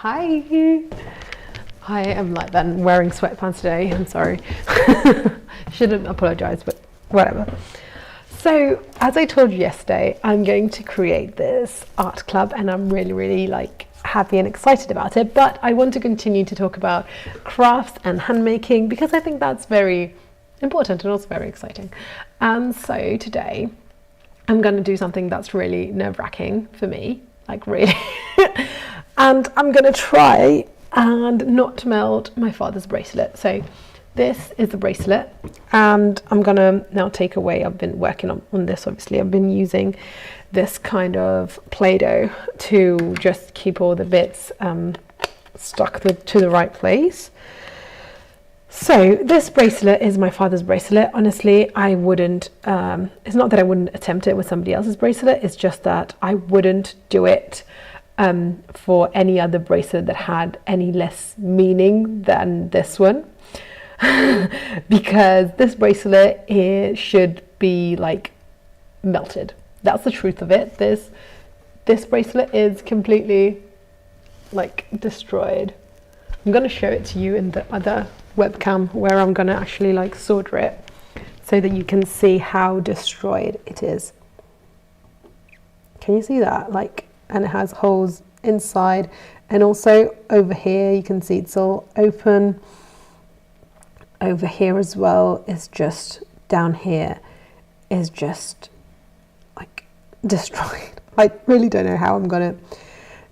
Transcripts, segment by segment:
Hi. I am like then wearing sweatpants today. I'm sorry. Shouldn't apologize, but whatever. So as I told you yesterday, I'm going to create this art club and I'm really like happy and excited about it. But I want to continue to talk about crafts and handmaking because I think that's very important and also very exciting. And so today I'm going to do something that's really nerve-wracking for me, like really. And I'm going to try and not melt my father's bracelet. So this is the bracelet and I'm going to now take away, I've been working on this obviously, I've been using this kind of Play-Doh to just keep all the bits stuck to the right place. So this bracelet is my father's bracelet. Honestly, I wouldn't, it's not that I wouldn't attempt it with somebody else's bracelet, it's just that I wouldn't do it for any other bracelet that had any less meaning than this one. Because this bracelet should be like melted. That's the truth of it. This bracelet is completely like destroyed. I'm going to show it to you in the other webcam where I'm going to actually like solder it so that you can see how destroyed it is. Can you see that? Like, and it has holes inside and also over here you can see it's all open. Over here as well is just, down here is just like destroyed. I really don't know how I'm gonna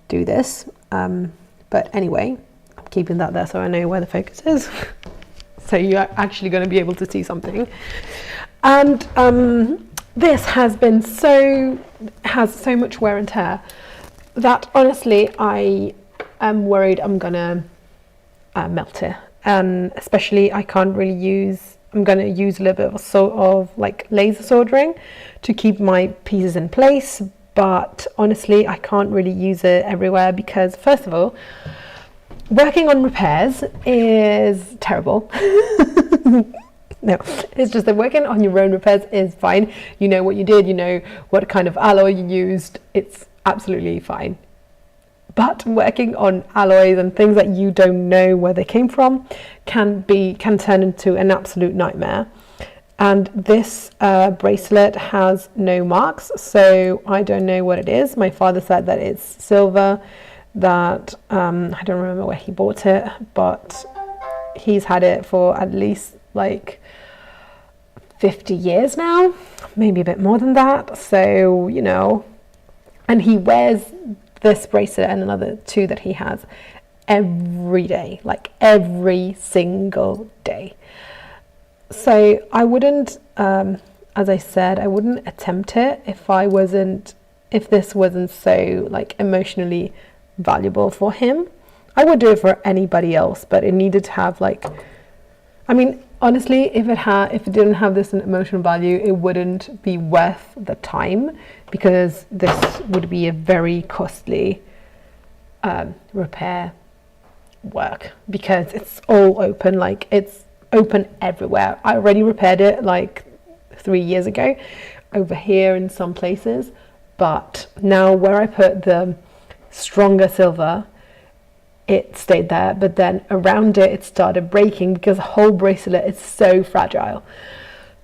do this, but anyway, I'm keeping that there so I know where the focus is. So you're actually going to be able to see something. And this has so much wear and tear that honestly I am worried I'm gonna melt it. And especially I can't really I'm going to use a little bit of a sort of like laser soldering to keep my pieces in place, but honestly I can't really use it everywhere because first of all, working on repairs is terrible. No, it's just that working on your own repairs is fine. You know what you did, you know what kind of alloy you used, it's absolutely fine. But working on alloys and things that you don't know where they came from can turn into an absolute nightmare. And this bracelet has no marks, so I don't know what it is. My father said that it's silver, that I don't remember where he bought it, but he's had it for at least like 50 years now, maybe a bit more than that. So, you know, and he wears this bracelet and another two that he has every day, like every single day. So I wouldn't, as I said, I wouldn't attempt it if this wasn't so like emotionally valuable for him. I would do it for anybody else, but it needed to have like, I mean, honestly, if it didn't have this emotional value, it wouldn't be worth the time because this would be a very costly repair work because it's all open, like it's open everywhere. I already repaired it like 3 years ago over here in some places, but now where I put the stronger silver, it stayed there, but then around it started breaking because the whole bracelet is so fragile.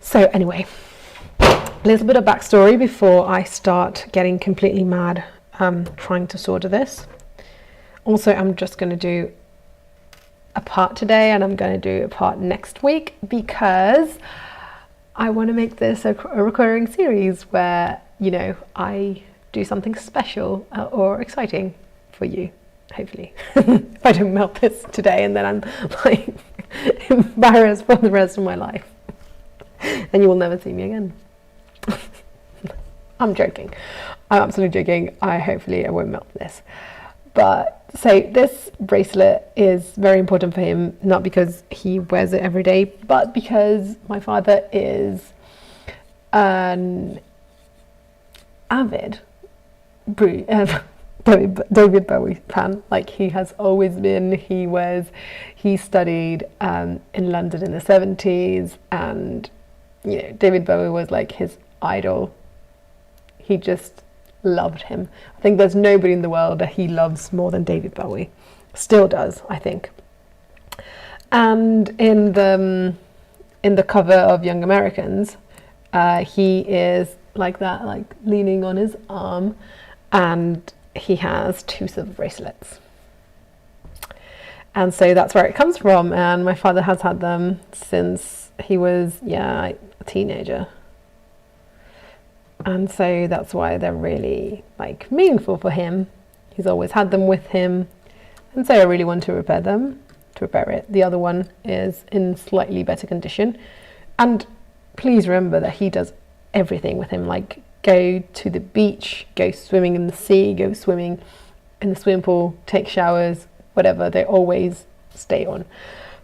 So anyway, a little bit of backstory before I start getting completely mad trying to solder this. Also, I'm just going to do a part today and I'm going to do a part next week because I want to make this a recurring series where, you know, I do something special or exciting for you. Hopefully, if I don't melt this today and then I'm like embarrassed for the rest of my life and you will never see me again. I'm joking. I'm absolutely joking. Hopefully I won't melt this. But so this bracelet is very important for him, not because he wears it every day, but because my father is an avid David Bowie fan. Like he has always been. He studied in London in the 70s, and you know, David Bowie was like his idol. He just loved him. I think there's nobody in the world that he loves more than David Bowie. Still does, I think. And in the cover of Young Americans, he is like that, like leaning on his arm, and he has 2 silver bracelets. And so that's where it comes from, and my father has had them since he was, a teenager. And so that's why they're really like meaningful for him. He's always had them with him, and so I really want to repair it. The other one is in slightly better condition, and please remember that he does everything with him, like go to the beach, go swimming in the sea, go swimming in the swimming pool, take showers, whatever, they always stay on.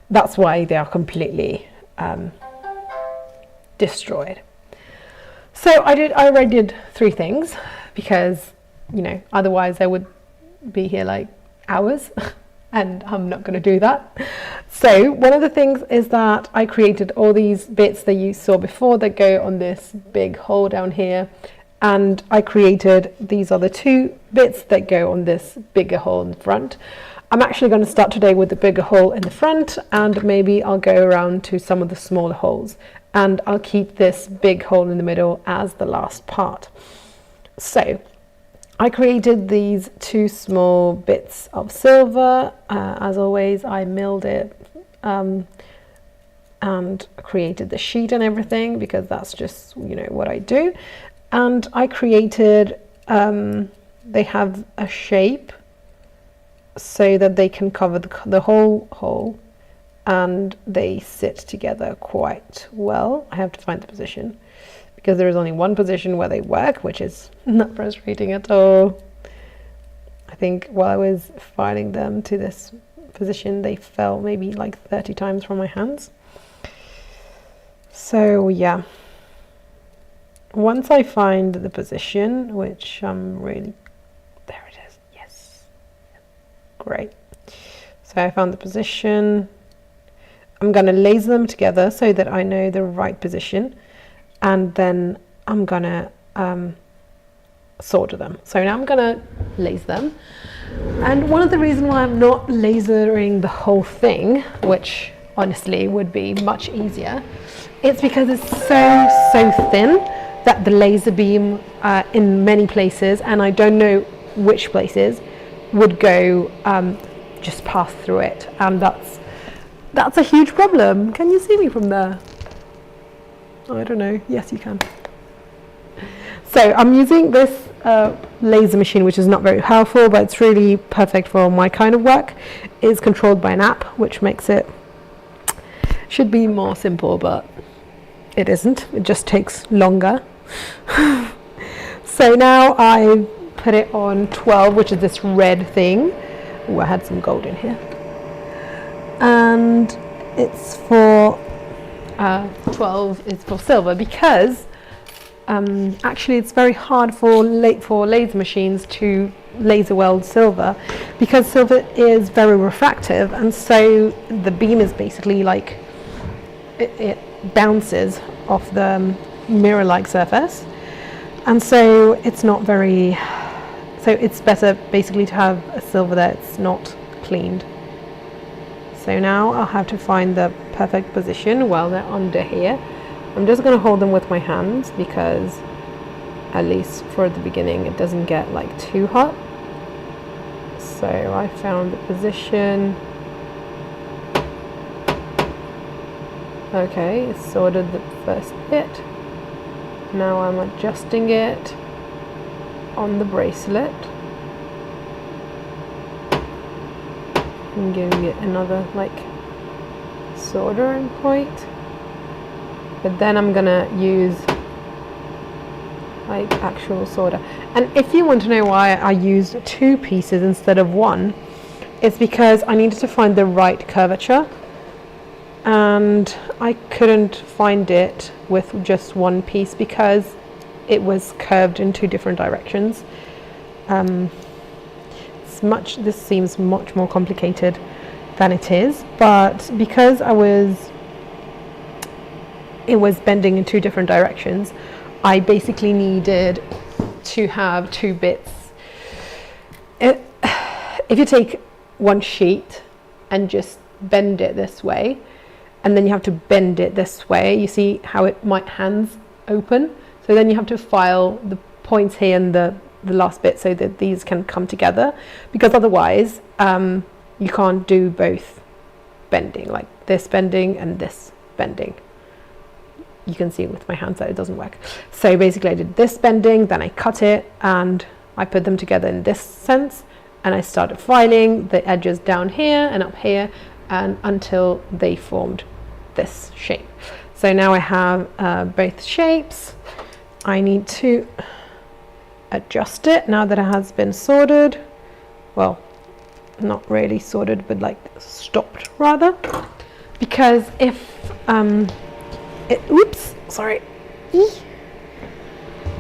That's why they are completely destroyed. So I already did 3 things, because otherwise I would be here like hours and I'm not going to do that. So one of the things is that I created all these bits that you saw before that go on this big hole down here, and I created these other 2 bits that go on this bigger hole in the front. I'm actually going to start today with the bigger hole in the front, and maybe I'll go around to some of the smaller holes, and I'll keep this big hole in the middle as the last part. So I created these 2 small bits of silver. As always, I milled it and created the sheet and everything, because that's just what I do. And I created they have a shape so that they can cover the whole hole, and they sit together quite well. I have to find the position, because there is only one position where they work, which is not frustrating at all. I think while I was filing them to this position, they fell maybe like 30 times from my hands. So yeah, once I find the position, which really, there it is, yes, great. So I found the position. I'm going to laser them together so that I know the right position, and then I'm going to solder them. So now I'm going to laser them. And one of the reasons why I'm not lasering the whole thing, which honestly would be much easier, it's because it's so thin that the laser beam in many places, and I don't know which places, would go just pass through it, and that's a huge problem. Can you see me from there? I don't know. Yes, you can. So I'm using this laser machine, which is not very powerful, but it's really perfect for my kind of work. It's controlled by an app, which makes it, should be more simple, but it isn't. It just takes longer. So now I put it on 12, which is this red thing. Oh, I had some gold in here. And it's for 12 is for silver, because actually it's very hard for laser machines to laser weld silver, because silver is very refractive, and so the beam is basically like it bounces off the mirror-like surface, and so it's not very, so it's better basically to have a silver that's not cleaned. So now I'll have to find the perfect position while they're under here. I'm just going to hold them with my hands, because at least for the beginning it doesn't get like too hot. So I found the position. Okay, it's sorted the first bit. Now I'm adjusting it on the bracelet and giving it another like soldering point. But then I'm gonna use like actual solder. And if you want to know why I used 2 pieces instead of 1, it's because I needed to find the right curvature, and I couldn't find it with just 1 piece because it was curved in 2 different directions. This seems much more complicated than it is, but because it was bending in 2 different directions, I basically needed to have two bits. If you take one sheet and just bend it this way, and then you have to bend it this way, you see how it might hands open, so then you have to file the points here and the last bit so that these can come together, because otherwise you can't do both bending, like this bending and this bending. You can see with my hands that it doesn't work. So basically I did this bending, then I cut it and I put them together in this sense, and I started filing the edges down here and up here, and until they formed this shape. So now I have both shapes. I need to adjust it now that it has been sorted. Well, not really sorted, but like stopped rather, because if oops, sorry.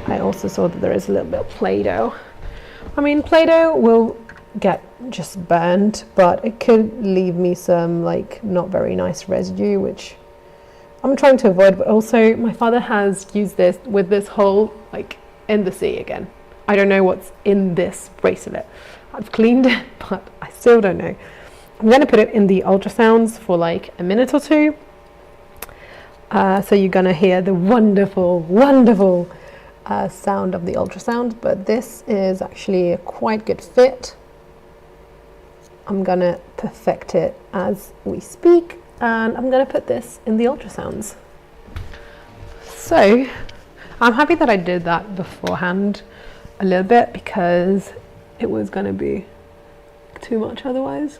I also saw that there is a little bit of Play-Doh. I mean, Play-Doh will get just burned, but it could leave me some like not very nice residue, which I'm trying to avoid. But also my father has used this with this hole like in the sea again. I don't know what's in this bracelet. I've cleaned it, but I still don't know. I'm going to put it in the ultrasounds for like a minute or two, so you're going to hear the wonderful sound of the ultrasound. But this is actually a quite good fit. I'm gonna perfect it as we speak, and I'm gonna put this in the ultrasounds. So I'm happy that I did that beforehand a little bit, because it was gonna be too much otherwise.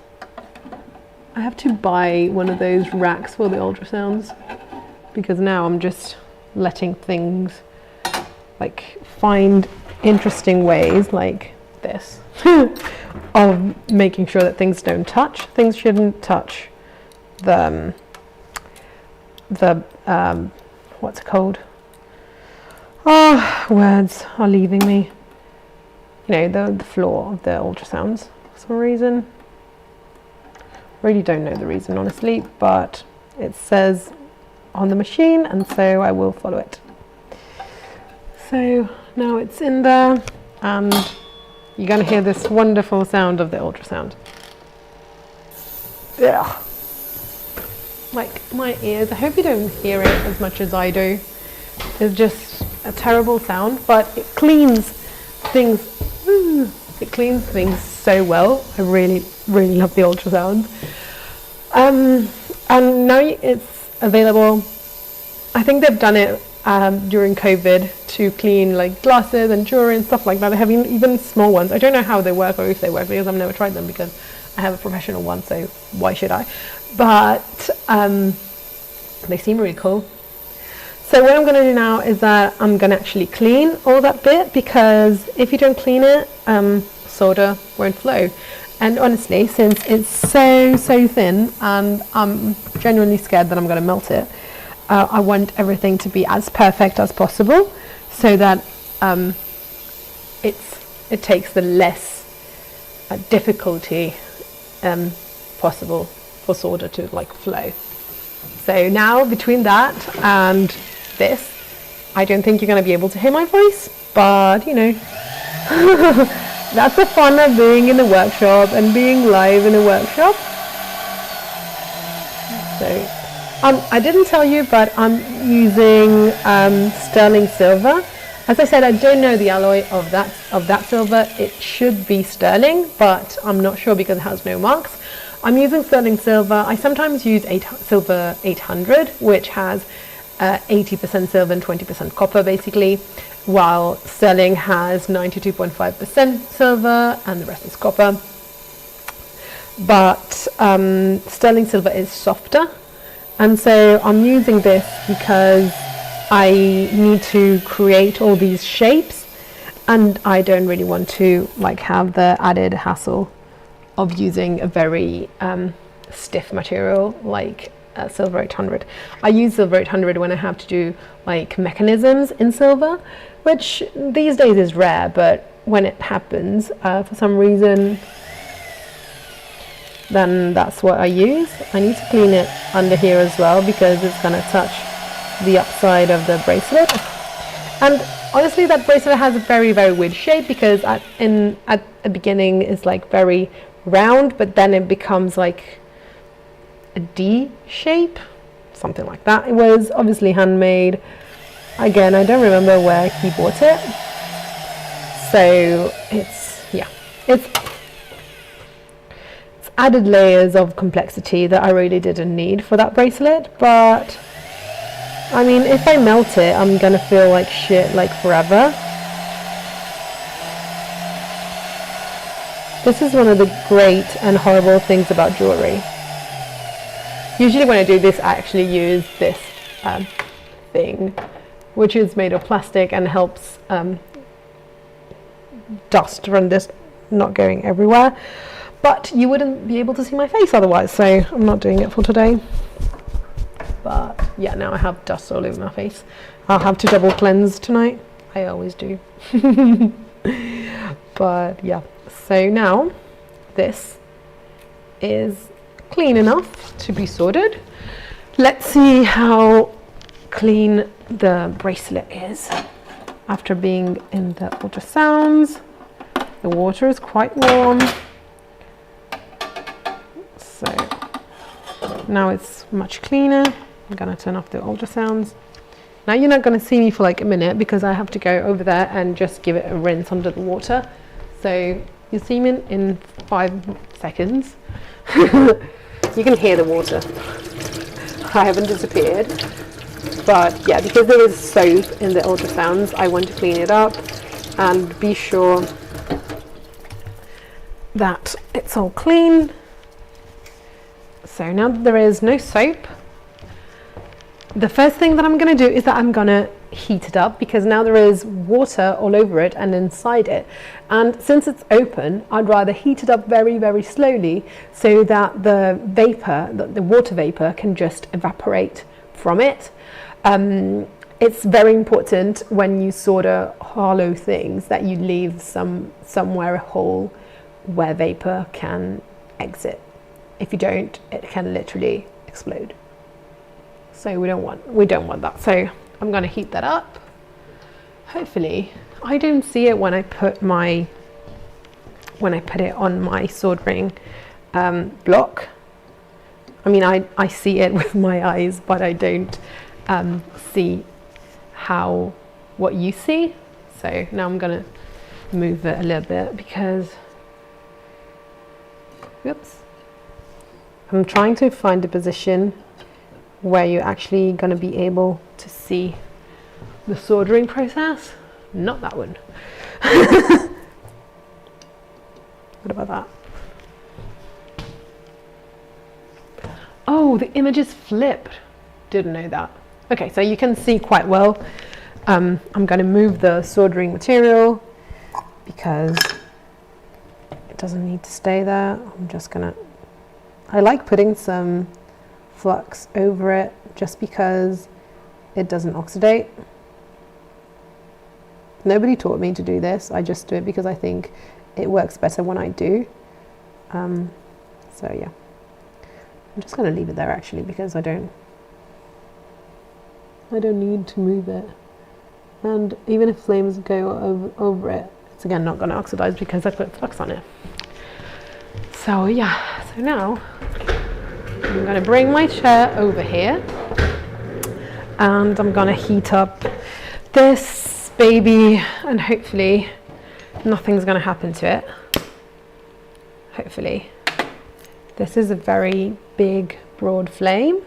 I have to buy one of those racks for the ultrasounds, because now I'm just letting things like find interesting ways like this of making sure that things don't touch. Things shouldn't touch the what's it called? Oh, words are leaving me. You know, the floor of the ultrasounds for some reason. Really don't know the reason, honestly, but it says on the machine, and so I will follow it. So now it's in there, and you're going to hear this wonderful sound of the ultrasound. Ugh. Like my ears, I hope you don't hear it as much as I do. It's just a terrible sound, but it cleans things. It cleans things so well. I really love the ultrasound. And now it's available. I think they've done it during COVID to clean like glasses and jewelry and stuff like that. They have even small ones. I don't know how they work or if they work, because I've never tried them, because I have a professional one, so why should I? But they seem really cool. So what I'm going to do now is that I'm going to actually clean all that bit, because if you don't clean it, solder won't flow. And honestly, since it's so thin, and I'm genuinely scared that I'm going to melt it, I want everything to be as perfect as possible, so that it takes the less difficulty possible for solder to like flow. So now between that and this, I don't think you're going to be able to hear my voice, but you know, that's the fun of being in a workshop and being live in a workshop. So I didn't tell you, but I'm using sterling silver. As I said, I don't know the alloy of that silver. It should be sterling, but I'm not sure because it has no marks. I'm using sterling silver. I sometimes use silver 800, which has 80% silver and 20% copper basically, while sterling has 92.5% silver and the rest is copper. But sterling silver is softer, and so I'm using this because I need to create all these shapes, and I don't really want to like have the added hassle of using a very stiff material like silver 800. I use silver 800 when I have to do like mechanisms in silver, which these days is rare, but when it happens for some reason, then that's what I use. I need to clean it under here as well, because it's going to touch the upside of the bracelet. And Honestly, that bracelet has a very, very weird shape because at the beginning it's like very round, but then it becomes like a D shape, something like that. It was obviously handmade. Again, I don't remember where he bought it. So it's added layers of complexity that I really didn't need for that bracelet, but I mean, if I melt it, I'm gonna feel like shit like forever. This is one of the great and horrible things about jewellery. Usually when I do this, I actually use this thing, which is made of plastic and helps dust from this not going everywhere. But you wouldn't be able to see my face otherwise, so I'm not doing it for today. But yeah, now I have dust all over my face. I'll have to double cleanse tonight. I always do. But yeah, so now this is clean enough to be sorted. Let's see how clean the bracelet is after being in the ultrasounds. The water is quite warm, so now it's much cleaner. I'm gonna turn off the ultrasounds. Now you're not gonna see me for like a minute because I have to go over there and just give it a rinse under the water. So you'll see me in 5 seconds. You can hear the water. I haven't disappeared. But yeah, because there is soap in the ultrasounds, I want to clean it up and be sure that it's all clean. So now that there is no soap, the first thing that I'm going to do is that I'm going to heat it up, because now there is water all over it and inside it, and since it's open, I'd rather heat it up very, very slowly so that the vapor, the water vapor, can just evaporate from it. It's very important when you solder hollow things that you leave somewhere a hole where vapor can exit. If you don't, it can literally explode. So we don't want that. So I'm going to heat that up. Hopefully, I don't see it when I put it on my soldering block. I mean, I see it with my eyes, but I don't see what you see. So now I'm going to move it a little bit because, whoops, I'm trying to find a position where you're actually going to be able to see the soldering process. Not that one. What about that? Oh, the image is flipped. Didn't know that. Okay, so you can see quite well. I'm going to move the soldering material because it doesn't need to stay there. I'm just going to, I like putting some flux over it just because it doesn't oxidate. Nobody taught me to do this. I just do it because I think it works better when I do. So yeah, I'm just going to leave it there actually because I don't need to move it. And even if flames go over it, it's again not going to oxidize because I put flux on it. So yeah, so now I'm going to bring my chair over here and I'm going to heat up this baby, and hopefully nothing's going to happen to it. Hopefully. This is a very big broad flame,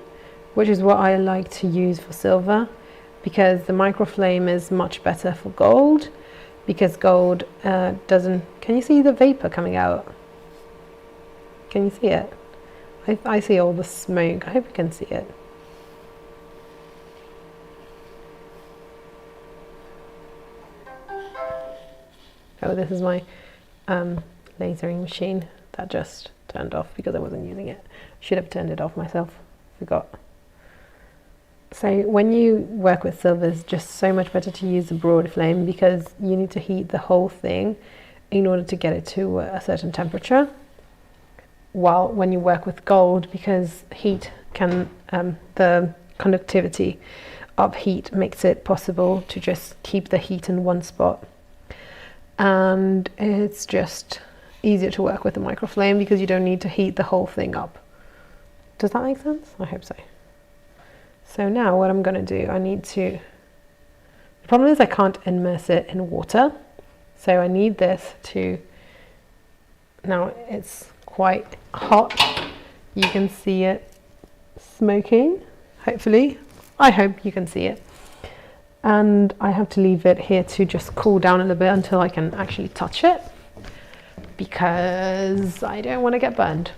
which is what I like to use for silver, because the micro flame is much better for gold, because gold doesn't... Can you see the vapor coming out? Can you see it? I see all the smoke. I hope you can see it. Oh, this is my lasering machine that just turned off because I wasn't using it. Should have turned it off myself. Forgot. So when you work with silver, it's just so much better to use the broad flame because you need to heat the whole thing in order to get it to a certain temperature. While when you work with gold, because heat can, the conductivity of heat makes it possible to just keep the heat in one spot, and it's just easier to work with a microflame because you don't need to heat the whole thing up. Does that make sense? I hope so. So now what I'm going to do, the problem is I can't immerse it in water, so I need this to, now it's quite hot, you can see it smoking, hopefully, I hope you can see it, and I have to leave it here to just cool down a little bit until I can actually touch it, because I don't want to get burned.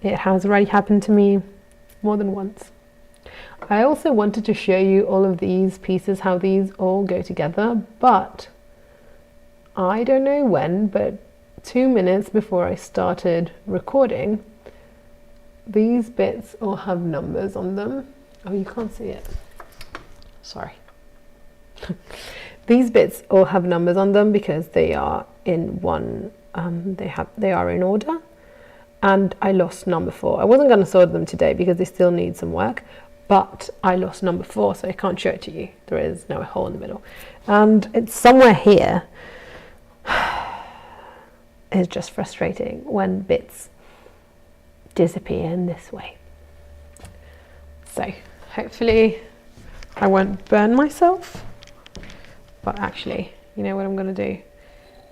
It has already happened to me more than once. I also wanted to show you all of these pieces, how these all go together, but I don't know when, but 2 minutes before I started recording, these bits all have numbers on them. Oh, you can't see it. Sorry. These bits all have numbers on them because they are in one, they are in order. And I lost number 4. I wasn't going to solder them today because they still need some work, but I lost number 4, so I can't show it to you. There is no hole in the middle. And it's somewhere here. It's just frustrating when bits disappear in this way. So hopefully I won't burn myself, but actually, you know what I'm going to do?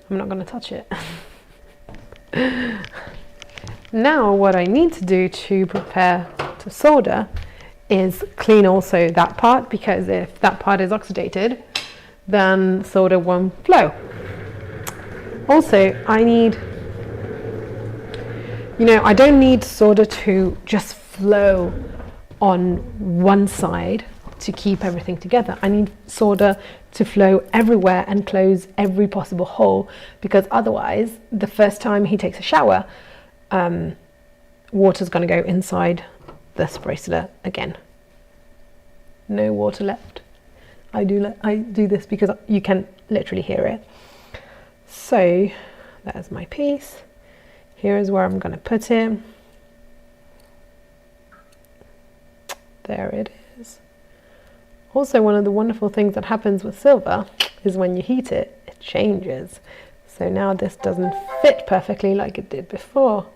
I'm not going to touch it. Now what I need to do to prepare to solder is clean also that part, because if that part is oxidated, then solder won't flow. Also, I need, I don't need solder to just flow on one side to keep everything together. I need solder to flow everywhere and close every possible hole, because otherwise, the first time he takes a shower, water's going to go inside this bracelet again. No water left. I do this because you can literally hear it. So there's my piece. Here is where I'm going to put it. There it is. Also, one of the wonderful things that happens with silver is when you heat it, it changes. So now this doesn't fit perfectly like it did before.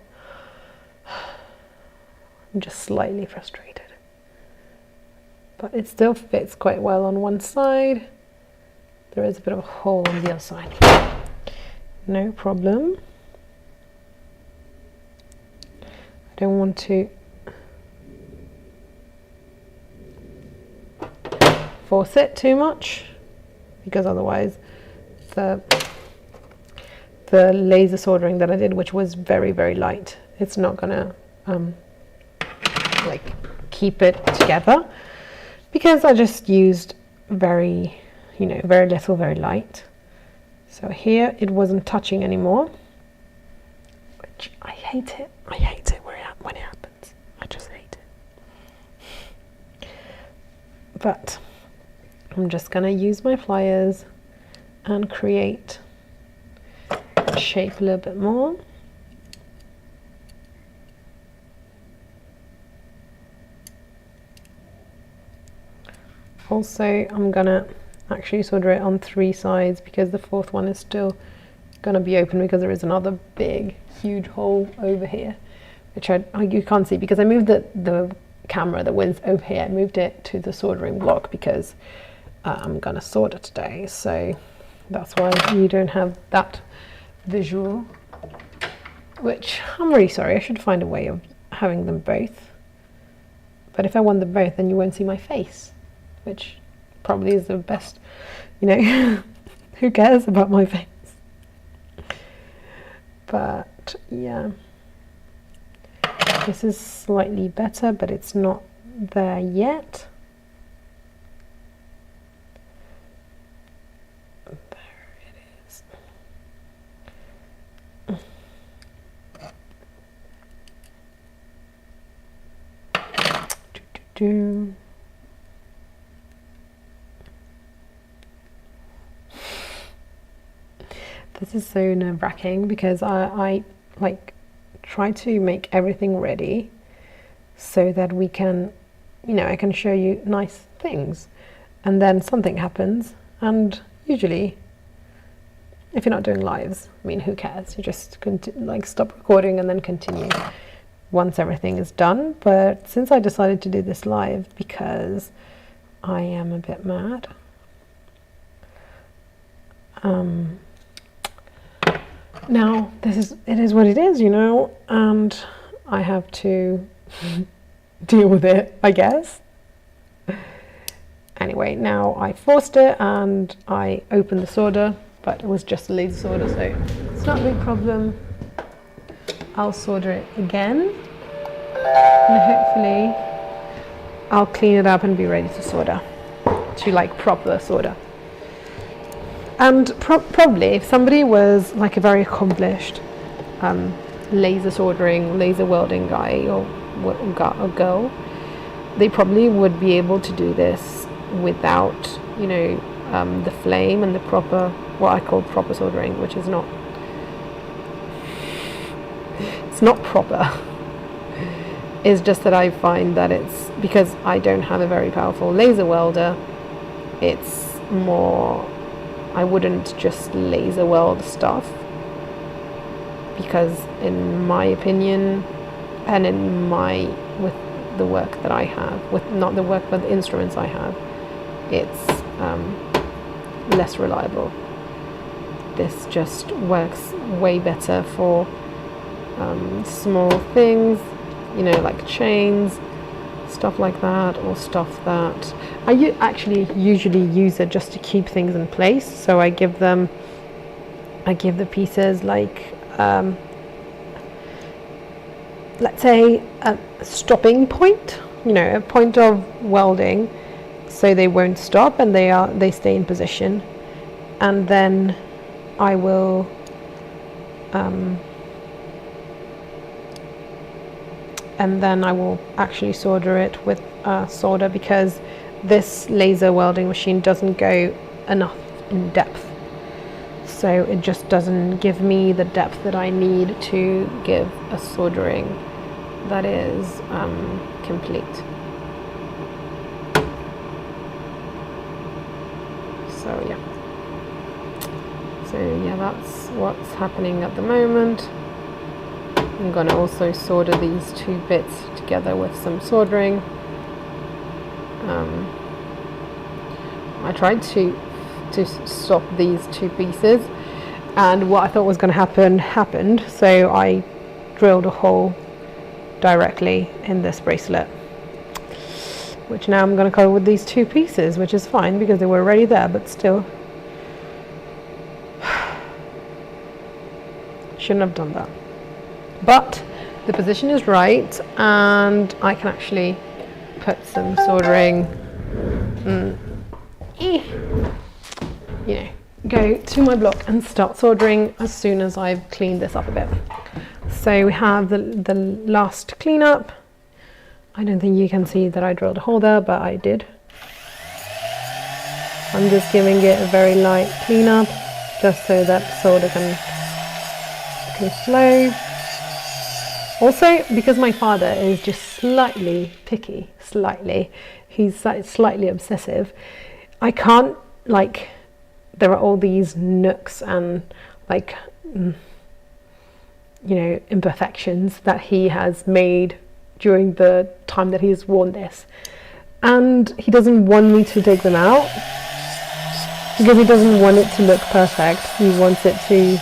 I'm just slightly frustrated, but it still fits quite well on one side. There is a bit of a hole on the other side. No problem. I don't want to force it too much, because otherwise the laser soldering that I did, which was very, very light, it's not gonna like keep it together, because I just used very little, very light. So here it wasn't touching anymore, which I hate it. I hate it when it happens. I just hate it. But I'm just gonna use my pliers and create a shape a little bit more. Also, I'm gonna actually solder it on 3 sides, because the 4th one is still gonna be open, because there is another big, huge hole over here, which you can't see because I moved the camera that was over here. I moved it to the soldering block because I'm gonna solder today, so that's why you don't have that visual, which I'm really sorry. I should find a way of having them both, but if I want them both, then you won't see my face, which probably is the best, who cares about my face? But yeah, this is slightly better, but it's not there yet. There it is. This is so nerve-wracking because I like try to make everything ready so that we can you know, I can show you nice things. And then something happens, and usually, if you're not doing lives, I mean, who cares? You just like stop recording and then continue once everything is done. But since I decided to do this live because I am a bit mad, now it is what it is, you know, and I have to deal with it, I guess. Anyway, now I forced it and I opened the solder, but it was just a laser solder, so it's not a big problem. I'll solder it again, and hopefully I'll clean it up and be ready to solder, to like proper solder. And probably if somebody was like a very accomplished laser soldering, laser welding guy or girl, they probably would be able to do this without, you know, the flame and the proper, what I call proper soldering, which is not, it's not proper. It's just that I find that it's, because I don't have a very powerful laser welder, it's more, I wouldn't just laser weld stuff, because in my opinion, and in my, with the work that I have, with not the work but the instruments I have, it's less reliable. This just works way better for small things, you know, like chains, stuff like that, or stuff that I actually usually use it just to keep things in place. So I give the pieces like let's say a stopping point, you know, a point of welding, so they won't stop and they stay in position. And then I will actually solder it with solder, because this laser welding machine doesn't go enough in depth, so it just doesn't give me the depth that I need to give a soldering that is complete. So yeah, that's what's happening at the moment. I'm going to also solder these two bits together with some soldering. I tried to stop these two pieces, and what I thought was going to happen happened, so I drilled a hole directly in this bracelet, which now I'm going to cover with these two pieces, which is fine because they were already there, but still shouldn't have done that. But the position is right, and I can actually put some soldering, you know, go to my block and start soldering as soon as I've cleaned this up a bit. So we have the last cleanup. I don't think you can see that I drilled a hole there, but I did. I'm just giving it a very light cleanup, just so that solder can flow. Also, because my father is just slightly picky, he's slightly obsessive, I can't, like, there are all these nooks and, like, you know, imperfections that he has made during the time that he's worn this, and he doesn't want me to take them out because he doesn't want it to look perfect. He wants it to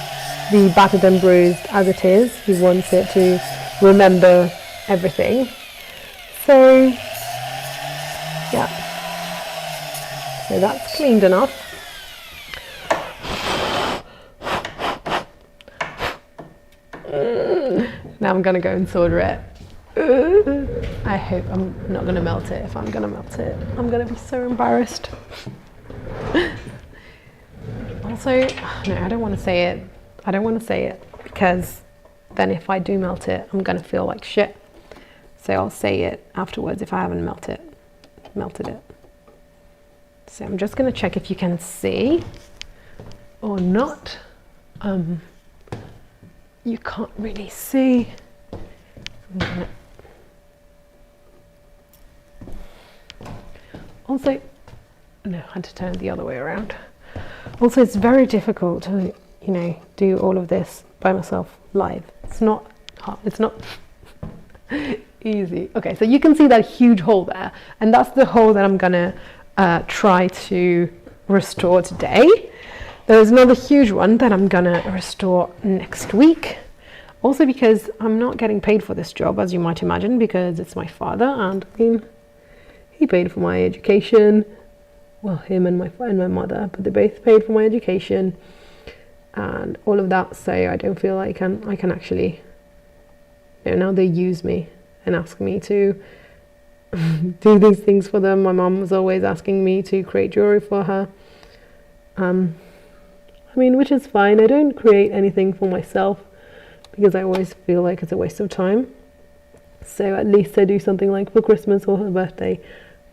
be battered and bruised as it is. He wants it to remember everything. So yeah, so that's cleaned enough. Now I'm gonna go and solder it. I hope I'm not gonna melt it. If I'm gonna melt it, I'm gonna be so embarrassed. Also, no, I don't want to say it. I don't want to say it because then if I do melt it, I'm gonna feel like shit. So I'll say it afterwards if I haven't melted it. So I'm just gonna check if you can see or not. You can't really see. Also, no, I had to turn it the other way around. Also, it's very difficult to, you know, do all of this by myself live. It's not easy. Okay, so you can see that huge hole there, and that's the hole that I'm gonna try to restore today. There's another huge one that I'm gonna restore next week. Also because I'm not getting paid for this job, as you might imagine, because it's my father, and I mean, he paid for my education. Well, him and my mother, but they both paid for my education and all of that. So I don't feel like I can actually, you know, now they use me and ask me to do these things for them. My mum was always asking me to create jewelry for her. I mean, which is fine. I don't create anything for myself because I always feel like it's a waste of time. So at least I do something like for Christmas or her birthday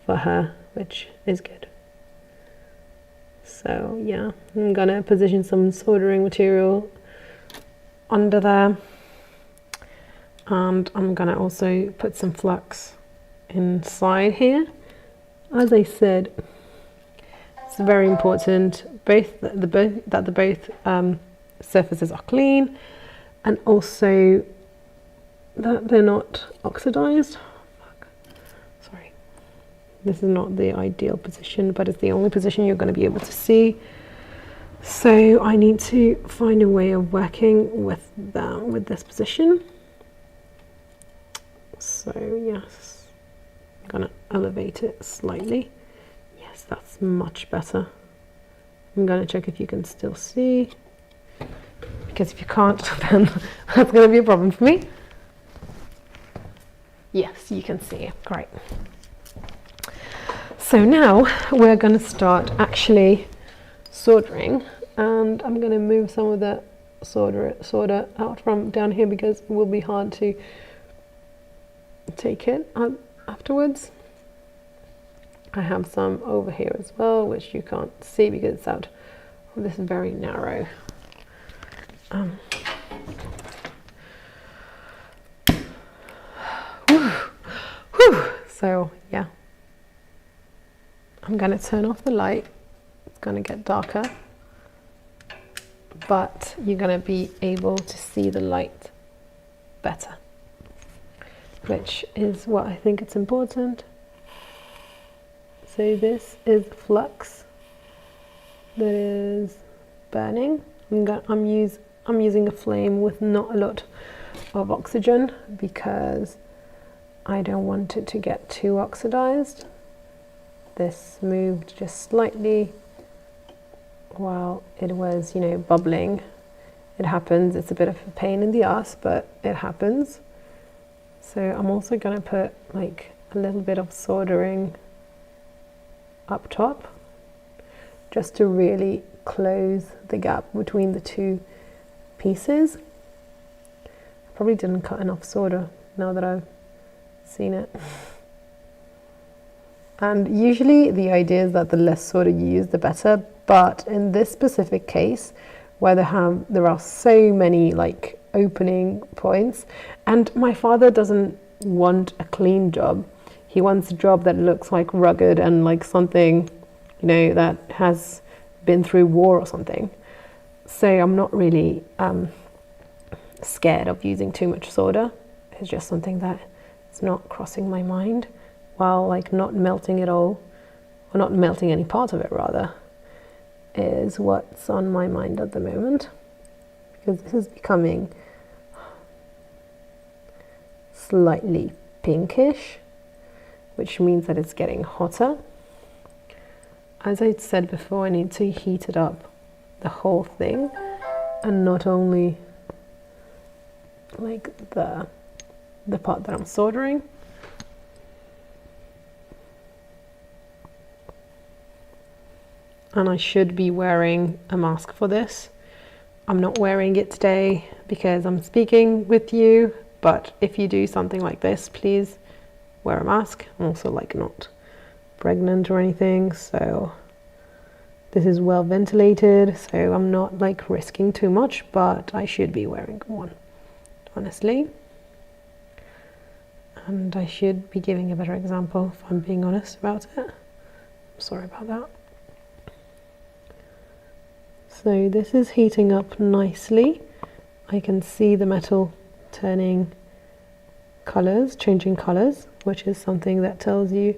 for her, which is good. So yeah, I'm gonna position some soldering material under there, and I'm gonna also put some flux inside here. As I said, it's very important that the both surfaces are clean, and also that they're not oxidized. Sorry, this is not the ideal position, but it's the only position you're going to be able to see. So I need to find a way of working with this position. So yes, I'm going to elevate it slightly. Yes, that's much better. I'm going to check if you can still see, because if you can't, then that's going to be a problem for me. Yes, you can see. Great. So now we're going to start actually soldering, and I'm going to move some of the solder out from down here because it will be hard to take it out afterwards. I have some over here as well, which you can't see because it's out of this very narrow so yeah, I'm going to turn off the light. It's going to get darker, but you're going to be able to see the light better, which is what I think it's important. So this is flux that is burning. I'm using a flame with not a lot of oxygen because I don't want it to get too oxidized. This moved just slightly while it was, you know, bubbling. It happens. It's a bit of a pain in the ass, but it happens. So I'm also going to put like a little bit of soldering up top just to really close the gap between the two pieces. I probably didn't cut enough solder now that I've seen it. And usually the idea is that the less solder you use, the better. But in this specific case, where there are so many like opening points, and my father doesn't want a clean job. He wants a job that looks like rugged and like something, you know, that has been through war or something. So I'm not really scared of using too much solder. It's just something that is not crossing my mind, while like not melting it all, or not melting any part of it rather, is what's on my mind at the moment, because this is becoming slightly pinkish, which means that it's getting hotter. As I said before, I need to heat it up, the whole thing, and not only like the part that I'm soldering. And I should be wearing a mask for this. I'm not wearing it today because I'm speaking with you, but if you do something like this, please wear a mask. I'm also like not pregnant or anything, so this is well ventilated, so I'm not like risking too much, but I should be wearing one, honestly. And I should be giving a better example if I'm being honest about it. sorry about that. So this is heating up nicely. I can see the metal turning colours, changing colours, which is something that tells you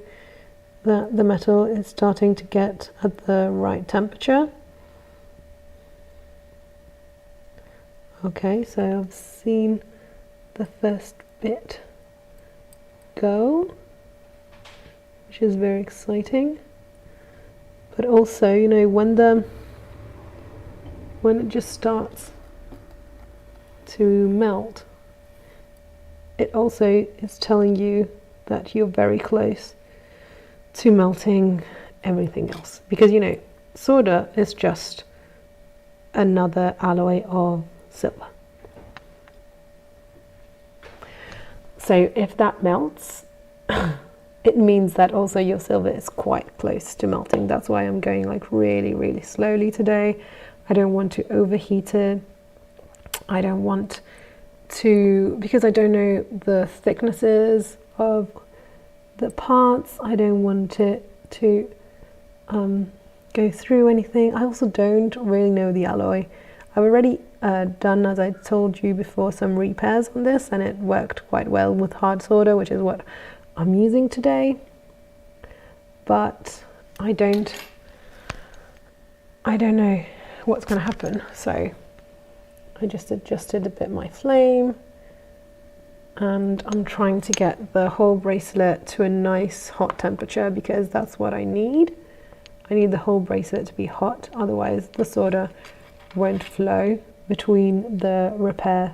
that the metal is starting to get at the right temperature. Okay, so I've seen the first bit go, which is very exciting. But also, you know, when it just starts to melt, it also is telling you that you're very close to melting everything else, because, you know, solder is just another alloy of silver. So if that melts, it means that also your silver is quite close to melting. That's why I'm going like really, really slowly today. I don't want to overheat it. I don't want to, because I don't know the thicknesses of the parts, I don't want it to go through anything. I also don't really know the alloy. I've already done, as I told you before, some repairs on this, and it worked quite well with hard solder, which is what I'm using today. But I don't know what's going to happen, so I just adjusted a bit my flame, and I'm trying to get the whole bracelet to a nice hot temperature, because that's what I need. I need the whole bracelet to be hot, otherwise the solder won't flow between the repair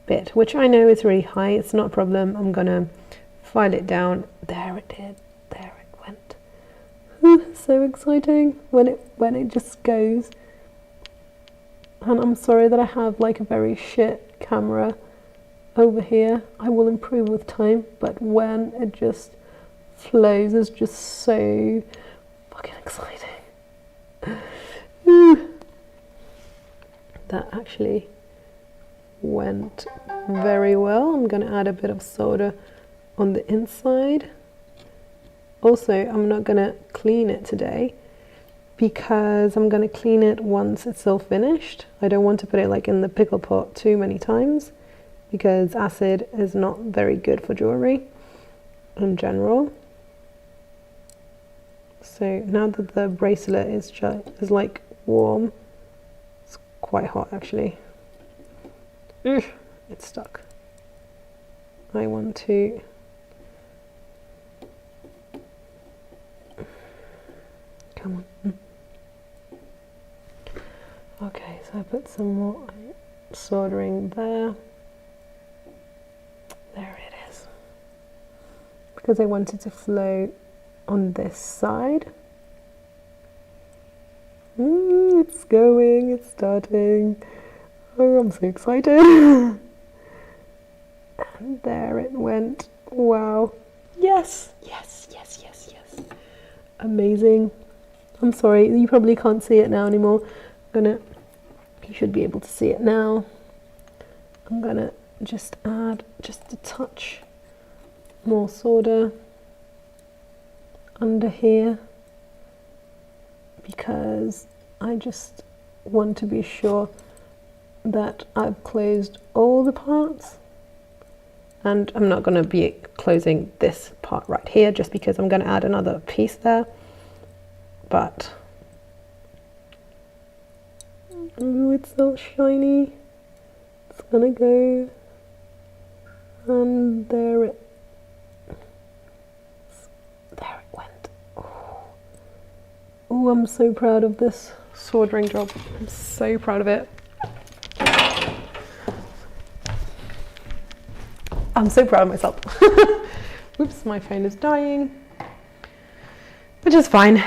bit, which I know is really high. It's not a problem. I'm gonna file it down. There it did. There it went. Ooh, so exciting when it just goes. And I'm sorry that I have like a very shit camera over here. I will improve with time, but when it just flows, it's just so fucking exciting. Ooh. That actually went very well. I'm going to add a bit of solder on the inside. Also, I'm not going to clean it today, because I'm going to clean it once it's all finished. I don't want to put it like in the pickle pot too many times, because acid is not very good for jewellery in general. So now that the bracelet is like warm, quite hot actually. Ugh, it's stuck. I want to come on. Okay, so I put some more soldering there. There it is. Because I want it to flow on this side. It's going, it's starting. Oh, I'm so excited. And there it went. Wow. Yes, yes, yes, yes, yes. Amazing. I'm sorry, you probably can't see it now anymore. You should be able to see it now. I'm gonna just add just a touch more solder under here, because I just want to be sure that I've closed all the parts. And I'm not going to be closing this part right here, just because I'm going to add another piece there. But ooh, it's so shiny. It's gonna go, and there it went. Oh, I'm so proud of this soldering job. I'm so proud of it. I'm so proud of myself. Oops, my phone is dying, which is fine.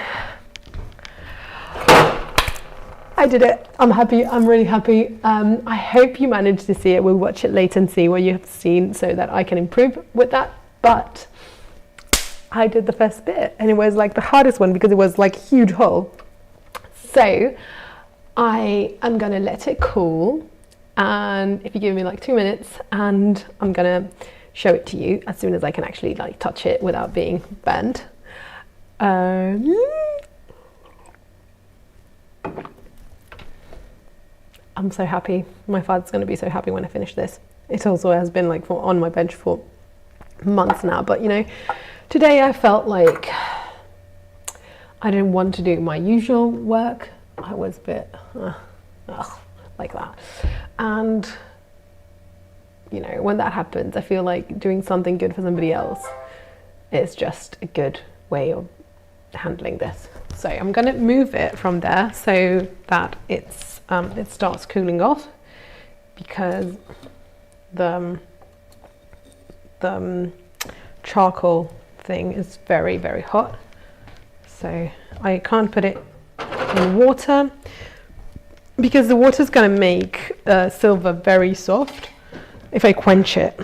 I did it. I'm happy. I'm really happy. I hope you managed to see it. We'll watch it later and see what you have seen so that I can improve with that. But I did the first bit, and it was like the hardest one because it was like a huge hole. So I am gonna let it cool, and if you give me like 2 minutes, and I'm gonna show it to you as soon as I can actually like touch it without being burnt. I'm so happy. My father's going to be so happy when I finish this. It also has been like on my bench for months now, but you know, today I felt like I didn't want to do my usual work. I was a bit like that. And you know, when that happens, I feel like doing something good for somebody else is just a good way of handling this. So I'm going to move it from there so that it starts cooling off, because the charcoal thing is very, very hot. So I can't put it in water because the water is going to make silver very soft if I quench it.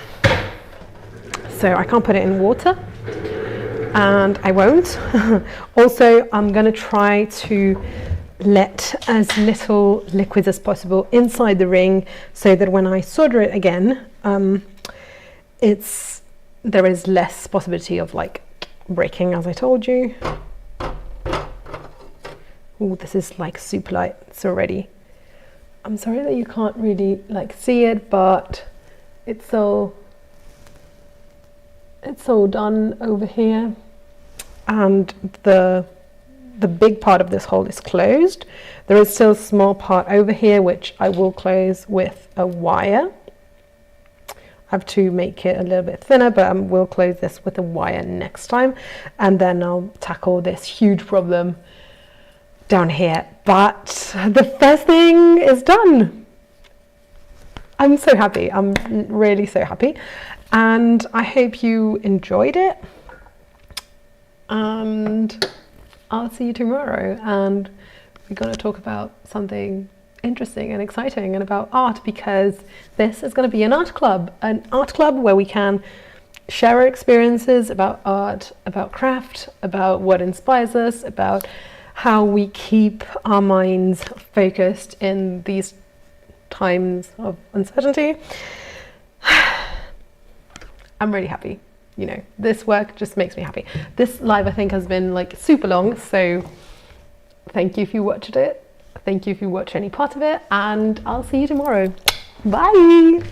So I can't put it in water, and I won't. Also, I'm going to try to let as little liquid as possible inside the ring so that when I solder it again, there is less possibility of like breaking, as I told you. Oh, this is like super light. It's already. I'm sorry that you can't really like see it, but it's all done over here, and the big part of this hole is closed. There is still a small part over here which I will close with a wire. I have to make it a little bit thinner, but I will close this with a wire next time, and then I'll tackle this huge problem down here. But the first thing is done. I'm so happy. I'm really so happy, and I hope you enjoyed it, and I'll see you tomorrow, and we're going to talk about something interesting and exciting and about art, because this is going to be an art club where we can share our experiences about art, about craft, about what inspires us, about how we keep our minds focused in these times of uncertainty. I'm really happy. You know, this work just makes me happy. This live, I think, has been like super long, so thank you if you watched it. Thank you if you watch any part of it, and I'll see you tomorrow. Bye.